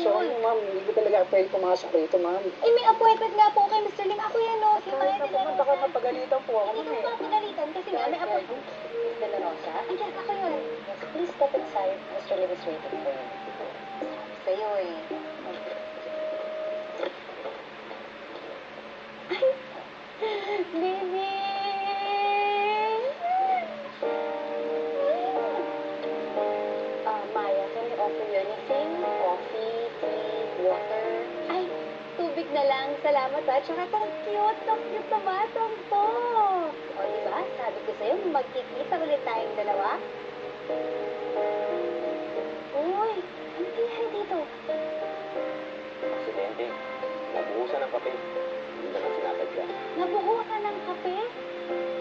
Sorry, yun. ma'am. Hindi ko talaga pwede pumasok rito, ma'am. Eh, may appointment nga po kay Mr. Lim. Ako yan, no? Si Maya de la Pumunta ka, Rosa. napagalitan po ako, Hindi ma'am, ka mapapagalitan kasi nga may appointment. Miss De La Rosa? Andiyan, ako yun. Yes, please step inside. Mr. Lim is waiting for you. Sabi sa'yo eh. Ay, baby! Maya, can we offer you anything? Coffee, tea, water? Ay, tubig na lang. Salamat ha. Tsaka tong cute na batang to. O, diba? Sabi ko sa'yo, magkikita ulit tayong dalawa. Uy, ano kaya dito? Aksidente. Nabuhusan ng kape. Hindi naman sinatadya. Nabuhusan ng kape?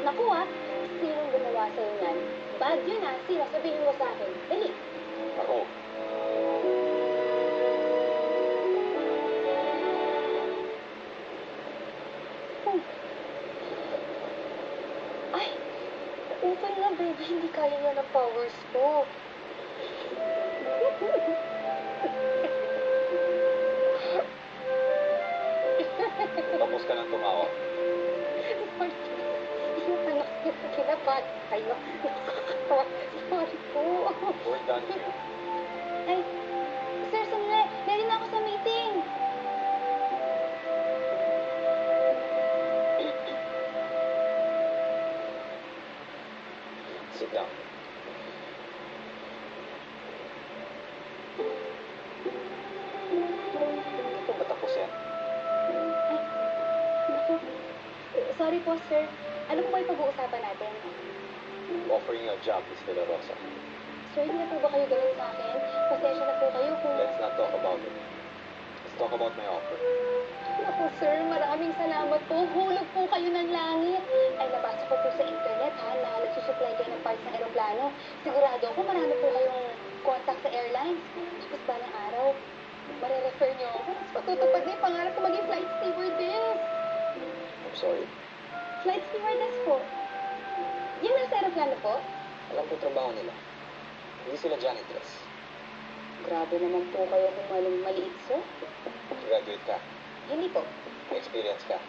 Naku ha, sinong gumawa sa'yo yan? Bad yun ha. Sino? Sabihin mo sa akin. Dali. Ako. Ay, open na baby. Hindi kaya nga ng powers ko. Tapos ka nang tumawa. Yung anak niyo, kinapat kayo. Sorry po. We're done here. Ay, sir, sandali. Ready na ako sa meeting. Sit down. Hindi pa ba tapos yan? Naku. Sorry po, sir. Ano po ba yung pag-uusapan natin? Offering you a job, Miss De La Rosa. Sir, hindi na po ba kayo ganun sa akin? Pasensya na po kayo kung... Let's not talk about it. Let's talk about my offer. Ako, sir, maraming salamat po. Hulog po kayo ng langit. Ay, nabasa ko po sa internet, ha, na nagsusupply kayo ng parts ng aeroplano. Sigurado ako marami po kayong contact sa airlines. Tapos balang araw, marirefer niyo ako. Tapos patutupad na yung pangarap ko maging flight stewardess. I'm sorry. Flight stewardess po. Yan nasa aeroplano po? Alam ko trabaho nila. Hindi sila janitress. Grabe naman po kayo kung maliit, sir. Graduate ka. Hindi po. May experience ka.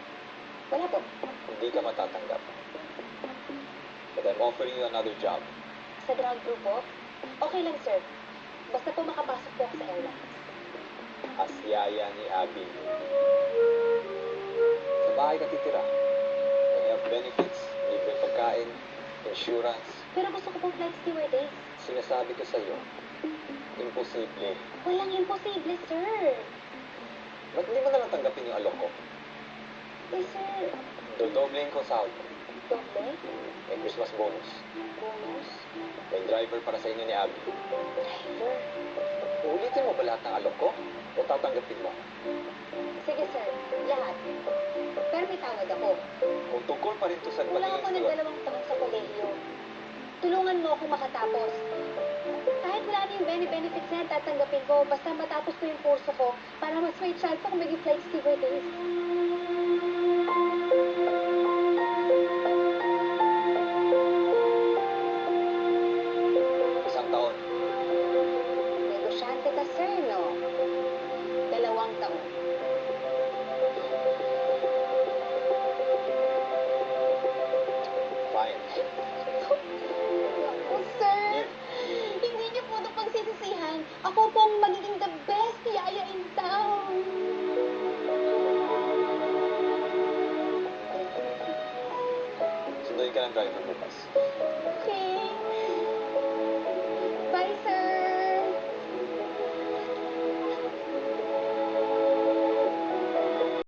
Wala po. Hindi ka matatanggap. But I'm offering you another job. Sa ground crew po? Okay lang, sir. Basta po makapasok po ako sa airlines. As yaya ni Abby. Sa bahay ka titira. When you have benefits, libre pagkain, insurance. Pero gusto ko pong flight stewardess. Sinasabi ko sa'yo, imposible. Walang imposible, sir. Ba't hindi mo nalang tanggapin yung alok ko? Eh, sir. Dodoblein ko sahod ko. Doble? May Christmas bonus. Bonus? May driver para sa inyo ni Abby. Driver? Ulitin mo ba lahat ng alok ko? O tatanggapin mo? Sige, sir. Lahat. Pero may tawad ako. Kung tungkol pa rin to sa Wala ako pagiging ng 2 taon sa kolehiyo. Tulungan mo akong makatapos. Kahit wala na yung benefits na yan, tatanggapin ko. Basta matapos ko yung kurso ko para mas may chance ako maging flight stewardess. Isang taon. Negosyante ka, sir, no? 2 taon. Fine. Ako, sir. Hindi niyo po ito pagsisisihan. Ako pong magiging the best yaya in town. Sunduin ka ng driver bukas. Okay.